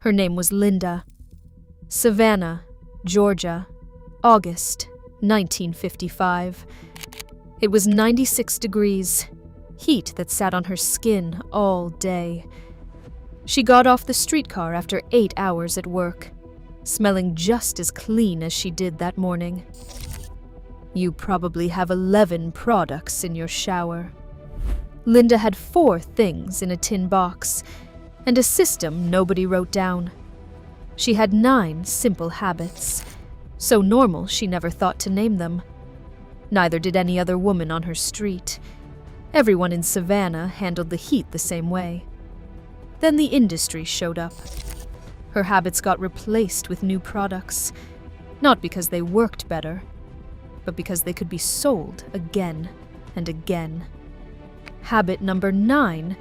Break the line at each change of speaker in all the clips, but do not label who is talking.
Her name was Linda. Savannah, Georgia, August 1955. It was 96 degrees, heat that sat on her skin all day. She got off the streetcar after 8 hours at work, smelling just as clean as she did that morning. You probably have 11 products in your shower. Linda had 4 things in a tin box, and a system nobody wrote down. She had 9 simple habits, so normal she never thought to name them. Neither did any other woman on her street. Everyone in Savannah handled the heat the same way. Then the industry showed up. Her habits got replaced with new products, not because they worked better, but because they could be sold again and again. Habit number 9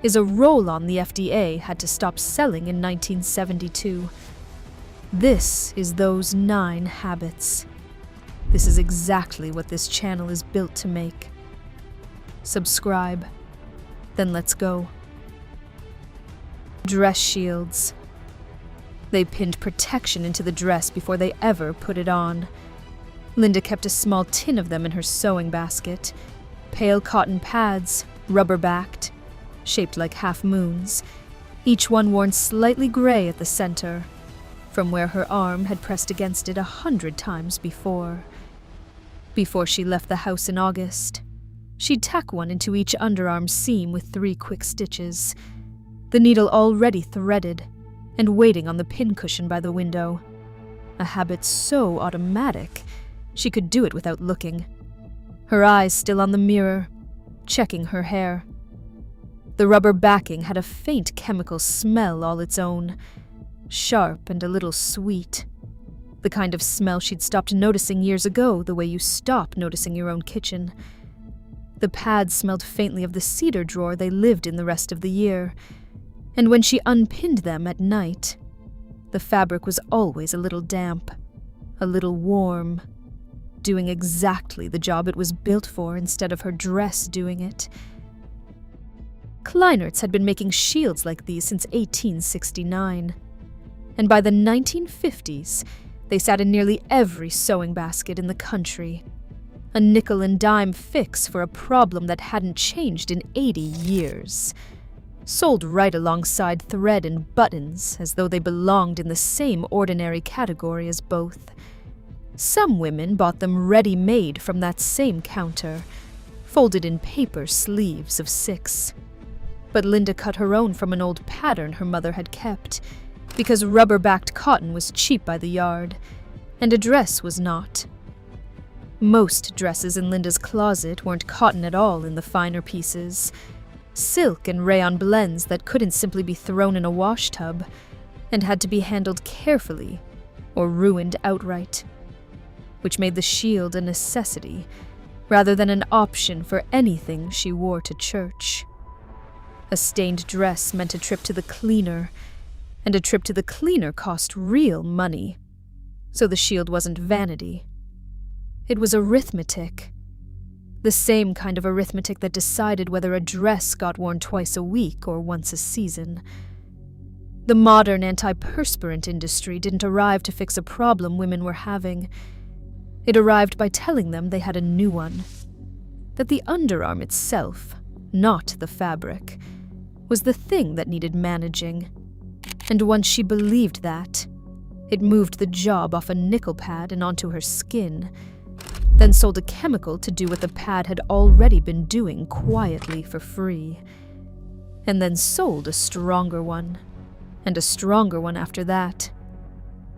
is a roll-on the FDA had to stop selling in 1972. This is those 9 habits. This is exactly what this channel is built to make. Subscribe, then let's go. Dress shields. They pinned protection into the dress before they ever put it on. Linda kept a small tin of them in her sewing basket. Pale cotton pads, rubber-backed, shaped like half moons, each one worn slightly gray at the center, from where her arm had pressed against it 100 times before. Before she left the house in August, she'd tack one into each underarm seam with 3 quick stitches, the needle already threaded and waiting on the pincushion by the window. A habit so automatic, she could do it without looking. Her eyes still on the mirror, checking her hair. The rubber backing had a faint chemical smell all its own, sharp and a little sweet. The kind of smell she'd stopped noticing years ago, the way you stop noticing your own kitchen. The pads smelled faintly of the cedar drawer they lived in the rest of the year, and when she unpinned them at night, the fabric was always a little damp, a little warm, doing exactly the job it was built for instead of her dress doing it. Kleinerts had been making shields like these since 1869, and by the 1950s, they sat in nearly every sewing basket in the country. A nickel and dime fix for a problem that hadn't changed in 80 years. Sold right alongside thread and buttons as though they belonged in the same ordinary category as both. Some women bought them ready-made from that same counter, folded in paper sleeves of 6. But Linda cut her own from an old pattern her mother had kept, because rubber-backed cotton was cheap by the yard, and a dress was not. Most dresses in Linda's closet weren't cotton at all in the finer pieces. Silk and rayon blends that couldn't simply be thrown in a wash tub, and had to be handled carefully, or ruined outright. Which made the shield a necessity, rather than an option for anything she wore to church. A stained dress meant a trip to the cleaner, and a trip to the cleaner cost real money. So the shield wasn't vanity. It was arithmetic. The same kind of arithmetic that decided whether a dress got worn twice a week or once a season. The modern antiperspirant industry didn't arrive to fix a problem women were having. It arrived by telling them they had a new one. That the underarm itself, not the fabric, was the thing that needed managing. And once she believed that, it moved the job off a nickel pad and onto her skin, then sold a chemical to do what the pad had already been doing quietly for free, and then sold a stronger one, and a stronger one after that.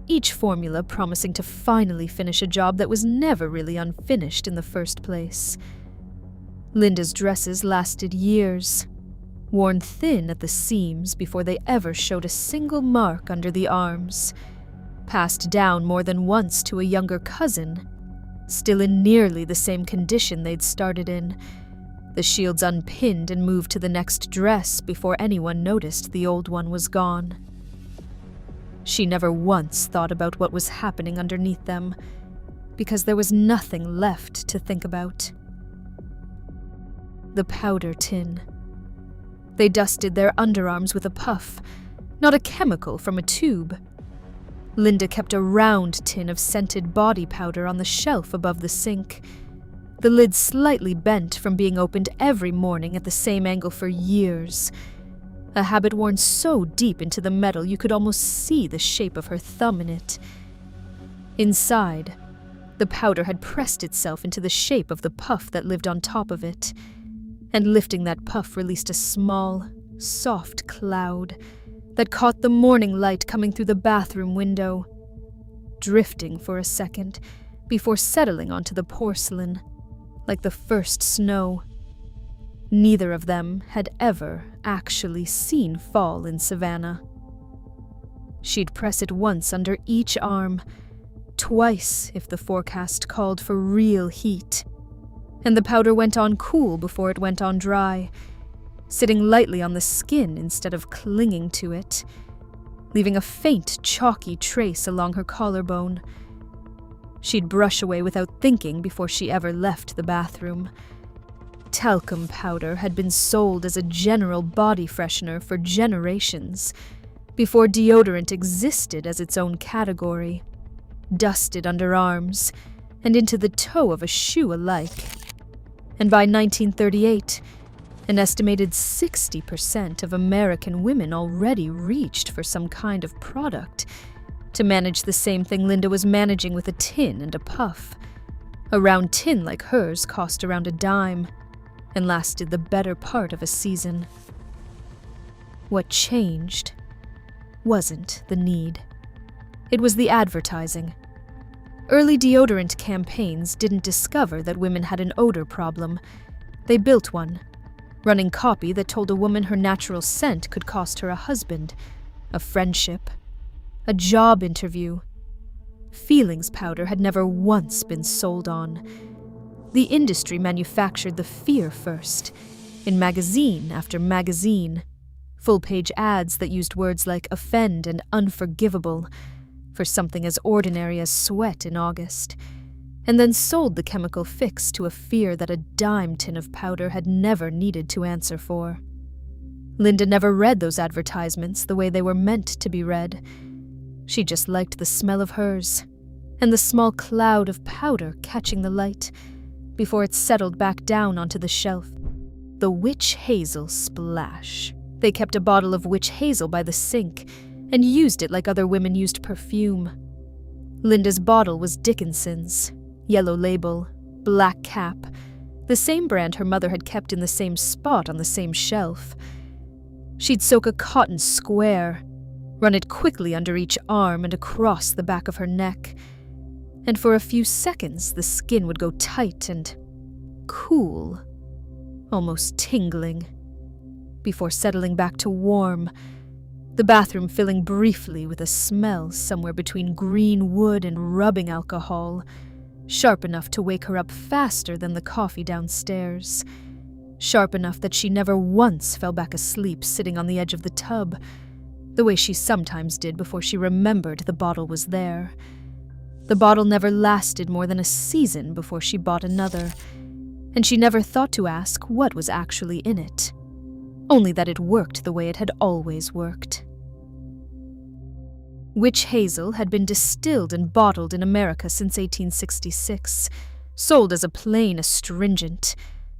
Each formula promising to finally finish a job that was never really unfinished in the first place. Linda's dresses lasted years, worn thin at the seams before they ever showed a single mark under the arms, passed down more than once to a younger cousin, still in nearly the same condition they'd started in, the shields unpinned and moved to the next dress before anyone noticed the old one was gone. She never once thought about what was happening underneath them, because there was nothing left to think about. The powder tin. They dusted their underarms with a puff, not a chemical from a tube. Linda kept a round tin of scented body powder on the shelf above the sink, the lid slightly bent from being opened every morning at the same angle for years, a habit worn so deep into the metal you could almost see the shape of her thumb in it. Inside, the powder had pressed itself into the shape of the puff that lived on top of it, and lifting that puff released a small, soft cloud that caught the morning light coming through the bathroom window, drifting for a second before settling onto the porcelain, like the first snow. Neither of them had ever actually seen fall in Savannah. She'd press it once under each arm, twice if the forecast called for real heat, and the powder went on cool before it went on dry, sitting lightly on the skin instead of clinging to it, leaving a faint, chalky trace along her collarbone. She'd brush away without thinking before she ever left the bathroom. Talcum powder had been sold as a general body freshener for generations, before deodorant existed as its own category, dusted under arms and into the toe of a shoe alike. And by 1938, an estimated 60% of American women already reached for some kind of product to manage the same thing Linda was managing with a tin and a puff. A round tin like hers cost around $0.10 and lasted the better part of a season. What changed wasn't the need. It was the advertising. Early deodorant campaigns didn't discover that women had an odor problem. They built one, running copy that told a woman her natural scent could cost her a husband, a friendship, a job interview. Feelings powder had never once been sold on. The industry manufactured the fear first, in magazine after magazine, full-page ads that used words like offend and unforgivable for something as ordinary as sweat in August, and then sold the chemical fix to a fear that a dime tin of powder had never needed to answer for. Linda never read those advertisements the way they were meant to be read. She just liked the smell of hers, and the small cloud of powder catching the light before it settled back down onto the shelf. The witch hazel splash. They kept a bottle of witch hazel by the sink and used it like other women used perfume. Linda's bottle was Dickinson's, yellow label, black cap, the same brand her mother had kept in the same spot on the same shelf. She'd soak a cotton square, run it quickly under each arm and across the back of her neck, and for a few seconds the skin would go tight and cool, almost tingling, before settling back to warm, the bathroom filling briefly with a smell somewhere between green wood and rubbing alcohol, sharp enough to wake her up faster than the coffee downstairs, sharp enough that she never once fell back asleep sitting on the edge of the tub, the way she sometimes did before she remembered the bottle was there. The bottle never lasted more than a season before she bought another, and she never thought to ask what was actually in it, only that it worked the way it had always worked. Witch hazel had been distilled and bottled in America since 1866, sold as a plain astringent,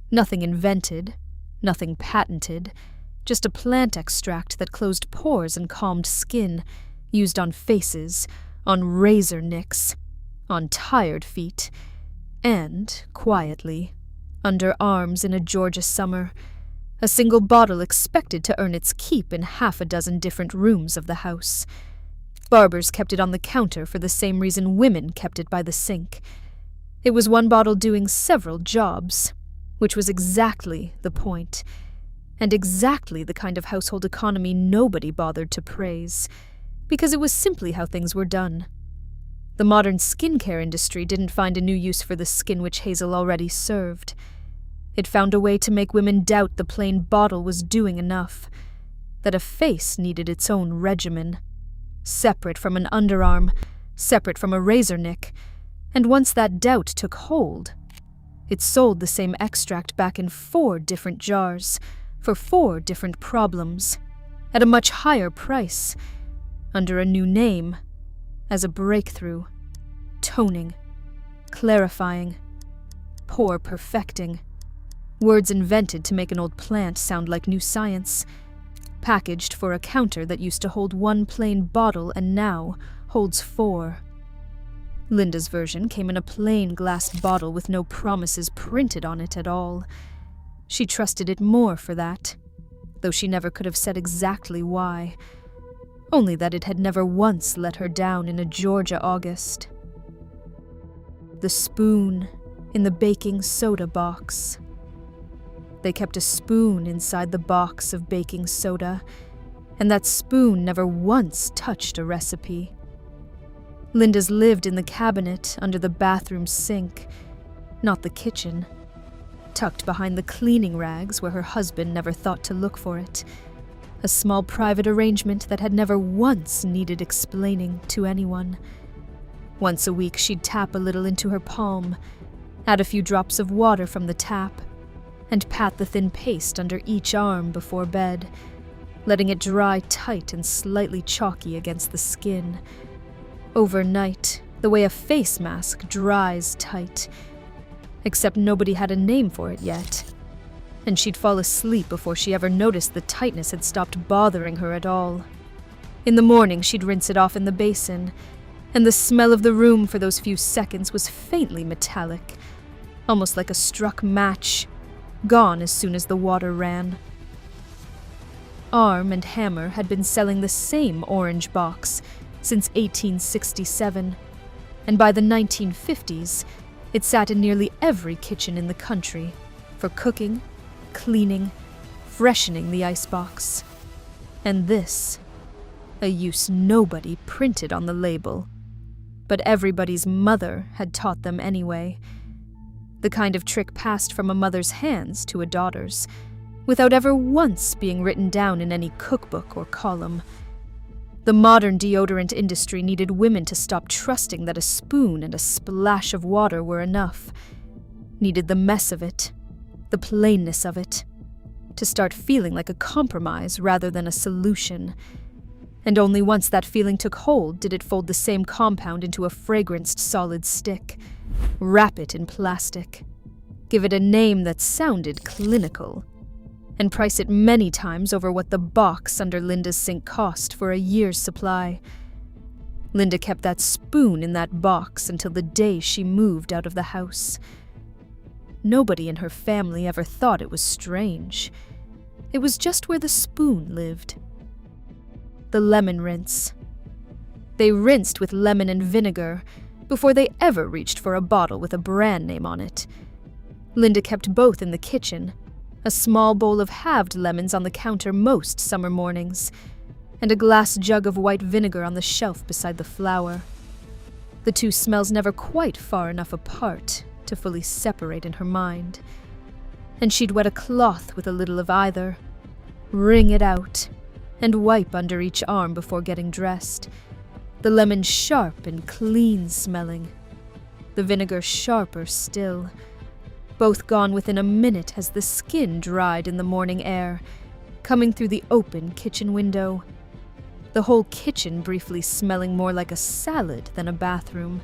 nothing invented, nothing patented, just a plant extract that closed pores and calmed skin, used on faces, on razor nicks, on tired feet, and, quietly, under arms in a Georgia summer, a single bottle expected to earn its keep in half a dozen different rooms of the house. Barbers kept it on the counter for the same reason women kept it by the sink. It was one bottle doing several jobs, which was exactly the point, and exactly the kind of household economy nobody bothered to praise, because it was simply how things were done. The modern skincare industry didn't find a new use for the skin witch hazel already served. It found a way to make women doubt the plain bottle was doing enough, that a face needed its own regimen, separate from an underarm, separate from a razor nick, and once that doubt took hold, it sold the same extract back in 4 different jars, for 4 different problems, at a much higher price, under a new name, as a breakthrough, toning, clarifying, pore perfecting, words invented to make an old plant sound like new science, packaged for a counter that used to hold one plain bottle and now holds 4. Linda's version came in a plain glass bottle with no promises printed on it at all. She trusted it more for that, though she never could have said exactly why, only that it had never once let her down in a Georgia August. The spoon in the baking soda box. They kept a spoon inside the box of baking soda, and that spoon never once touched a recipe. Linda's lived in the cabinet under the bathroom sink, not the kitchen, tucked behind the cleaning rags where her husband never thought to look for it, a small private arrangement that had never once needed explaining to anyone. Once a week she'd tap a little into her palm, add a few drops of water from the tap, and pat the thin paste under each arm before bed, letting it dry tight and slightly chalky against the skin. Overnight, the way a face mask dries tight, except nobody had a name for it yet, and she'd fall asleep before she ever noticed the tightness had stopped bothering her at all. In the morning, she'd rinse it off in the basin, and the smell of the room for those few seconds was faintly metallic, almost like a struck match, gone as soon as the water ran. Arm and Hammer had been selling the same orange box since 1867, and by the 1950s, it sat in nearly every kitchen in the country for cooking, cleaning, freshening the icebox. And this, a use nobody printed on the label, but everybody's mother had taught them anyway. The kind of trick passed from a mother's hands to a daughter's, without ever once being written down in any cookbook or column. The modern deodorant industry needed women to stop trusting that a spoon and a splash of water were enough, needed the mess of it, the plainness of it, to start feeling like a compromise rather than a solution. And only once that feeling took hold did it fold the same compound into a fragranced solid stick, wrap it in plastic, give it a name that sounded clinical, and price it many times over what the box under Linda's sink cost for a year's supply. Linda kept that spoon in that box until the day she moved out of the house. Nobody in her family ever thought it was strange. It was just where the spoon lived. The lemon rinse. They rinsed with lemon and vinegar before they ever reached for a bottle with a brand name on it. Linda kept both in the kitchen, a small bowl of halved lemons on the counter most summer mornings, and a glass jug of white vinegar on the shelf beside the flour. The two smells never quite far enough apart to fully separate in her mind. And she'd wet a cloth with a little of either, wring it out, and wipe under each arm before getting dressed. The lemon sharp and clean smelling, the vinegar sharper still, both gone within a minute as the skin dried in the morning air, coming through the open kitchen window. The whole kitchen briefly smelling more like a salad than a bathroom.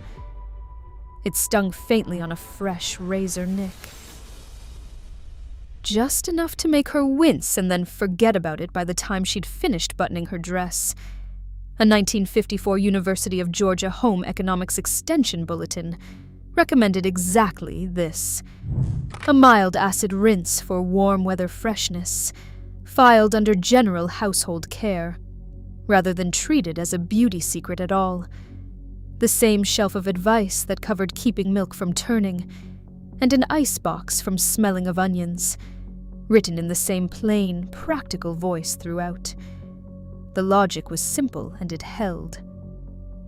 It stung faintly on a fresh razor nick. Just enough to make her wince and then forget about it by the time she'd finished buttoning her dress. A 1954 University of Georgia Home Economics Extension Bulletin recommended exactly this: a mild acid rinse for warm weather freshness, filed under general household care, rather than treated as a beauty secret at all. The same shelf of advice that covered keeping milk from turning, and an icebox from smelling of onions, written in the same plain, practical voice throughout. The logic was simple and it held.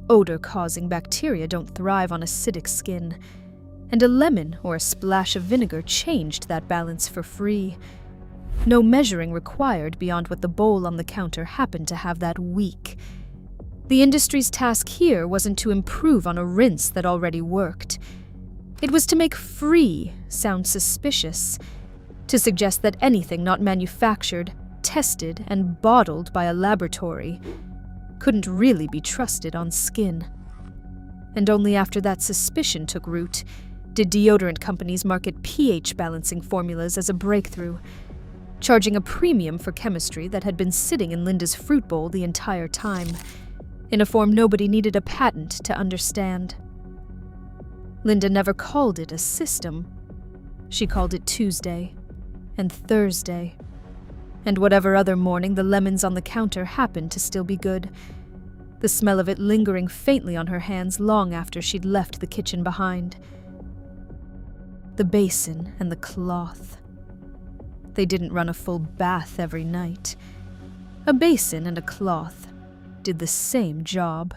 Odor-causing bacteria don't thrive on acidic skin, and a lemon or a splash of vinegar changed that balance for free. No measuring required beyond what the bowl on the counter happened to have that week. The industry's task here wasn't to improve on a rinse that already worked. It was to make free sound suspicious, to suggest that anything not manufactured tested and bottled by a laboratory, couldn't really be trusted on skin. And only after that suspicion took root did deodorant companies market pH balancing formulas as a breakthrough, charging a premium for chemistry that had been sitting in Linda's fruit bowl the entire time, in a form nobody needed a patent to understand. Linda never called it a system. She called it Tuesday and Thursday, and whatever other morning the lemons on the counter happened to still be good, the smell of it lingering faintly on her hands long after she'd left the kitchen behind. The basin and the cloth. They didn't run a full bath every night. A basin and a cloth did the same job.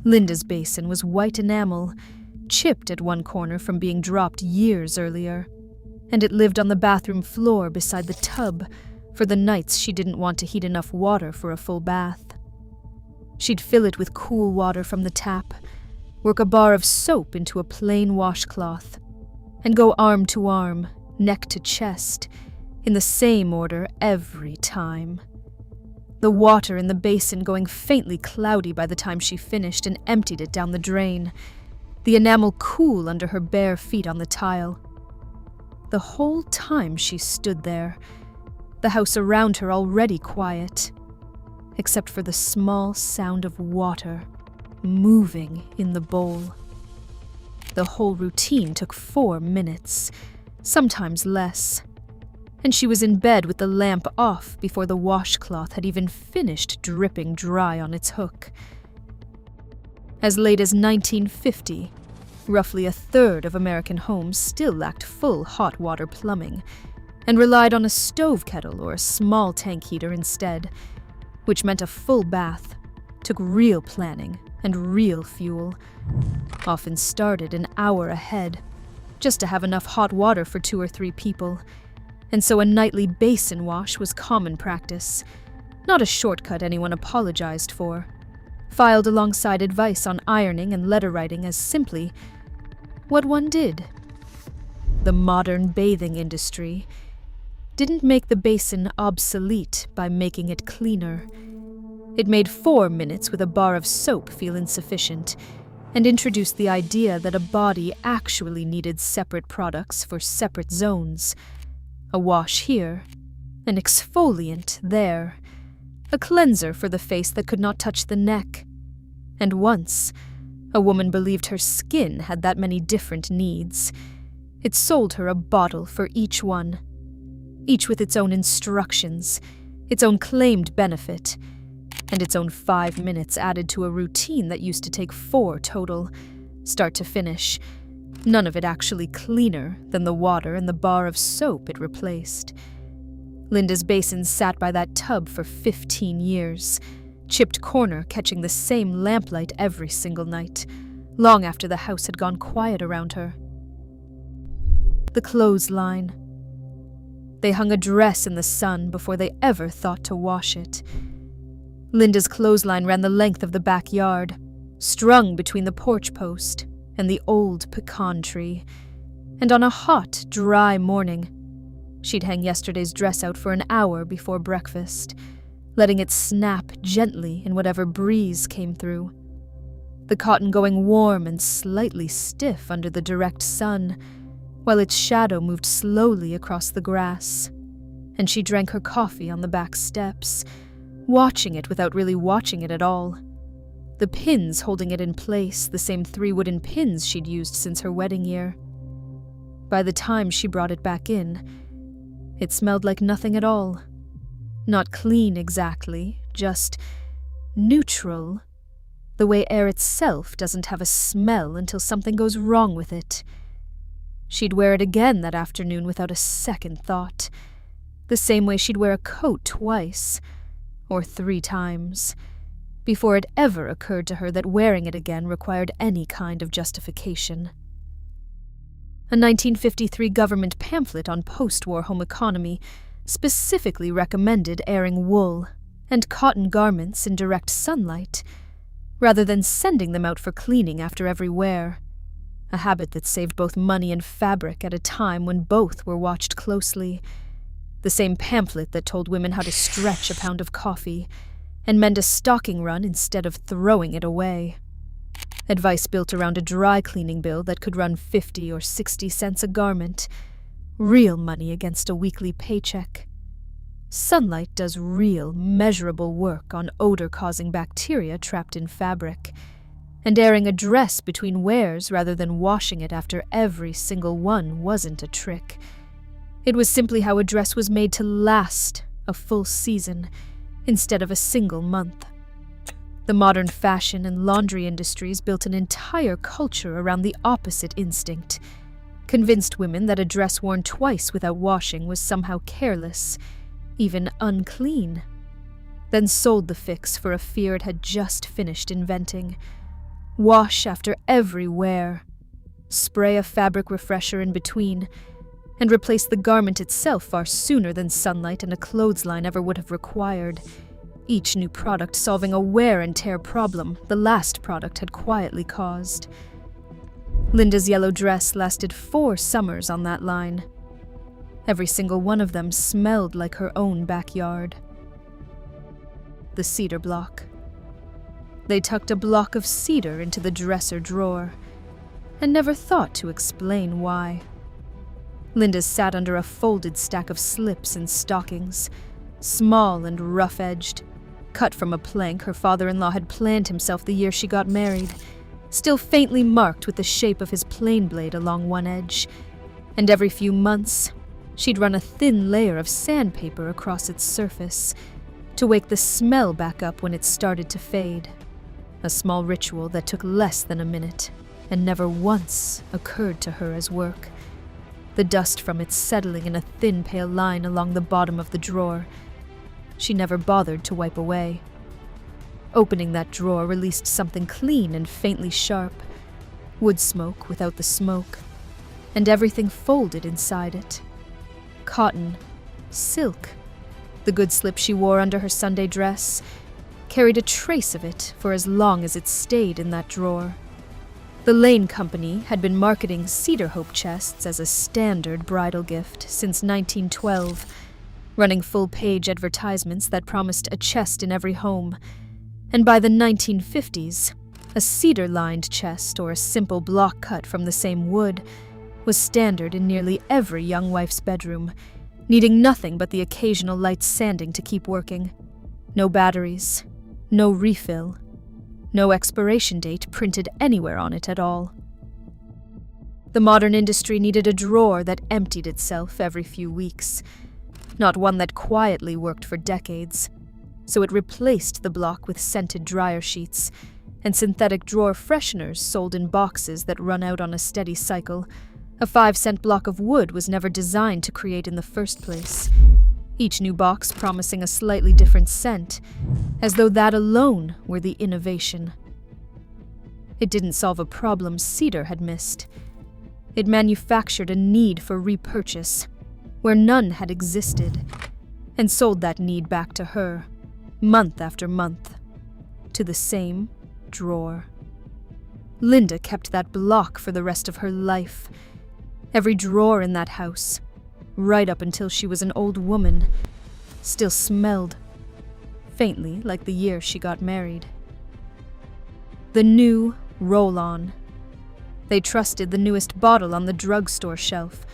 Linda's basin was white enamel, chipped at one corner from being dropped years earlier, and it lived on the bathroom floor beside the tub for the nights she didn't want to heat enough water for a full bath. She'd fill it with cool water from the tap, work a bar of soap into a plain washcloth, and go arm to arm, neck to chest, in the same order every time. The water in the basin going faintly cloudy by the time she finished and emptied it down the drain, the enamel cool under her bare feet on the tile. The whole time she stood there, the house around her already quiet, except for the small sound of water moving in the bowl. The whole routine took 4 minutes, sometimes less, and she was in bed with the lamp off before the washcloth had even finished dripping dry on its hook. As late as 1950, roughly a third of American homes still lacked full hot water plumbing and relied on a stove kettle or a small tank heater instead, which meant a full bath took real planning and real fuel, often started an hour ahead, just to have enough hot water for 2 or 3 people, and so a nightly basin wash was common practice, not a shortcut anyone apologized for, filed alongside advice on ironing and letter writing as simply what one did. The modern bathing industry didn't make the basin obsolete by making it cleaner. It made 4 minutes with a bar of soap feel insufficient, and introduced the idea that a body actually needed separate products for separate zones. A wash here, an exfoliant there, a cleanser for the face that could not touch the neck. And once, a woman believed her skin had that many different needs. It sold her a bottle for each one, each with its own instructions, its own claimed benefit, and its own 5 minutes added to a routine that used to take 4 total, start to finish, none of it actually cleaner than the water and the bar of soap it replaced. Linda's basin sat by that tub for 15 years, chipped corner catching the same lamplight every single night, long after the house had gone quiet around her. The clothesline. They hung a dress in the sun before they ever thought to wash it. Linda's clothesline ran the length of the backyard, strung between the porch post and the old pecan tree, and on a hot, dry morning, she'd hang yesterday's dress out for an hour before breakfast, letting it snap gently in whatever breeze came through, the cotton going warm and slightly stiff under the direct sun, while its shadow moved slowly across the grass, and she drank her coffee on the back steps, watching it without really watching it at all. The pins holding it in place, the same 3 wooden pins she'd used since her wedding year. By the time she brought it back in, it smelled like nothing at all. Not clean exactly, just neutral, the way air itself doesn't have a smell until something goes wrong with it. She'd wear it again that afternoon without a second thought, the same way she'd wear a coat twice, or 3 times, before it ever occurred to her that wearing it again required any kind of justification. A 1953 government pamphlet on post-war home economy specifically recommended airing wool and cotton garments in direct sunlight, rather than sending them out for cleaning after every wear, a habit that saved both money and fabric at a time when both were watched closely, The same pamphlet that told women how to stretch a pound of coffee and mend a stocking run instead of throwing it away. Advice built around a dry cleaning bill that could run 50 or 60 cents a garment. Real money against a weekly paycheck. Sunlight does real, measurable work on odor-causing bacteria trapped in fabric, and airing a dress between wears rather than washing it after every single one wasn't a trick. It was simply how a dress was made to last a full season instead of a single month. The modern fashion and laundry industries built an entire culture around the opposite instinct, convinced women that a dress worn twice without washing was somehow careless, even unclean, then sold the fix for a fear it had just finished inventing. Wash after every wear, spray a fabric refresher in between, and replace the garment itself far sooner than sunlight and a clothesline ever would have required, each new product solving a wear and tear problem the last product had quietly caused. Linda's yellow dress lasted 4 summers on that line. Every single one of them smelled like her own backyard. The cedar block. They tucked a block of cedar into the dresser drawer, and never thought to explain why. Linda sat under a folded stack of slips and stockings, small and rough-edged, cut from a plank her father-in-law had planned himself the year she got married, still faintly marked with the shape of his plane blade along one edge, and every few months she'd run a thin layer of sandpaper across its surface to wake the smell back up when it started to fade. A small ritual that took less than a minute and never once occurred to her as work. The dust from it settling in a thin pale line along the bottom of the drawer. She never bothered to wipe away. Opening that drawer released something clean and faintly sharp, wood smoke without the smoke, and everything folded inside it. Cotton, silk, the good slip she wore under her Sunday dress, carried a trace of it for as long as it stayed in that drawer. The Lane Company had been marketing cedar hope chests as a standard bridal gift since 1912, running full-page advertisements that promised a chest in every home, and by the 1950s, a cedar-lined chest or a simple block cut from the same wood was standard in nearly every young wife's bedroom, needing nothing but the occasional light sanding to keep working. No batteries, no refill, no expiration date printed anywhere on it at all. The modern industry needed a drawer that emptied itself every few weeks, not one that quietly worked for decades, so it replaced the block with scented dryer sheets and synthetic drawer fresheners sold in boxes that run out on a steady cycle. A 5-cent block of wood was never designed to create in the first place, each new box promising a slightly different scent, as though that alone were the innovation. It didn't solve a problem cedar had missed. It manufactured a need for repurchase, where none had existed, and sold that need back to her, month after month, to the same drawer. Linda kept that block for the rest of her life. Every drawer in that house, right up until she was an old woman, still smelled, faintly like the year she got married. The new roll-on. They trusted the newest bottle on the drugstore shelf,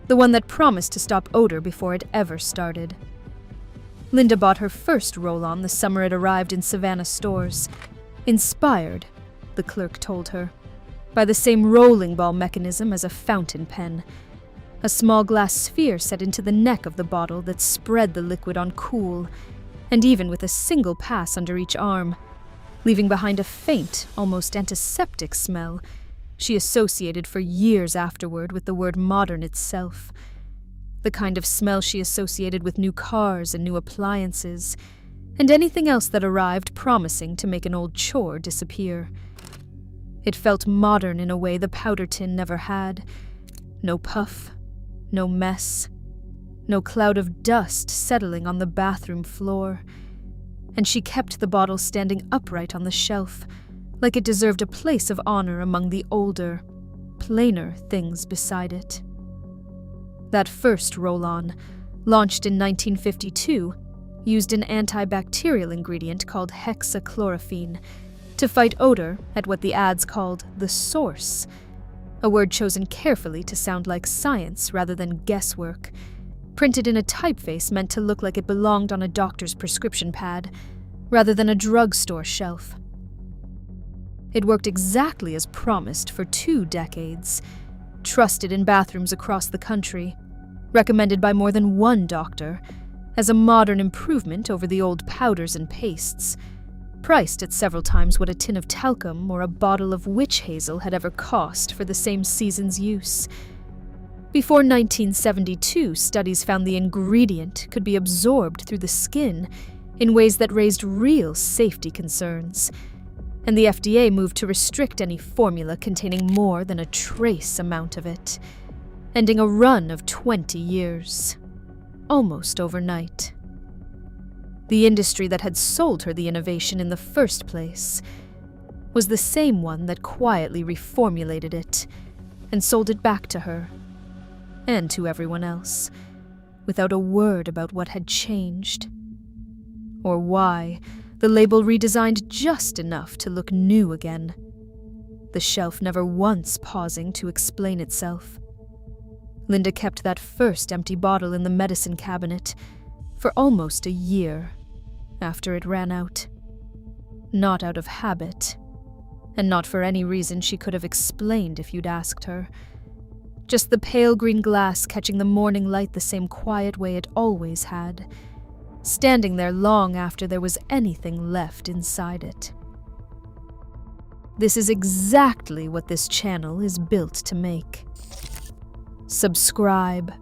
the one that promised to stop odor before it ever started. Linda bought her first roll-on the summer it arrived in Savannah stores, inspired, the clerk told her, by the same rolling ball mechanism as a fountain pen, a small glass sphere set into the neck of the bottle that spread the liquid on cool, and even with a single pass under each arm, leaving behind a faint, almost antiseptic smell she associated for years afterward with the word modern itself, the kind of smell she associated with new cars and new appliances, and anything else that arrived promising to make an old chore disappear. It felt modern in a way the powder tin never had. No puff, no mess, no cloud of dust settling on the bathroom floor, and she kept the bottle standing upright on the shelf, like it deserved a place of honor among the older, plainer things beside it. That first roll-on, launched in 1952, used an antibacterial ingredient called hexachlorophene to fight odor at what the ads called the source, a word chosen carefully to sound like science rather than guesswork, printed in a typeface meant to look like it belonged on a doctor's prescription pad rather than a drugstore shelf. It worked exactly as promised for 2 decades, trusted in bathrooms across the country, recommended by more than one doctor as a modern improvement over the old powders and pastes, priced at several times what a tin of talcum or a bottle of witch hazel had ever cost for the same season's use. Before 1972, studies found the ingredient could be absorbed through the skin in ways that raised real safety concerns, and the FDA moved to restrict any formula containing more than a trace amount of it, ending a run of 20 years, almost overnight. The industry that had sold her the innovation in the first place was the same one that quietly reformulated it and sold it back to her, and to everyone else, without a word about what had changed, or why the label redesigned just enough to look new again, the shelf never once pausing to explain itself. Linda kept that first empty bottle in the medicine cabinet for almost a year after it ran out. Not out of habit, and not for any reason she could have explained if you'd asked her. Just the pale green glass catching the morning light the same quiet way it always had, standing there long after there was anything left inside it. This is exactly what this channel is built to make. Subscribe.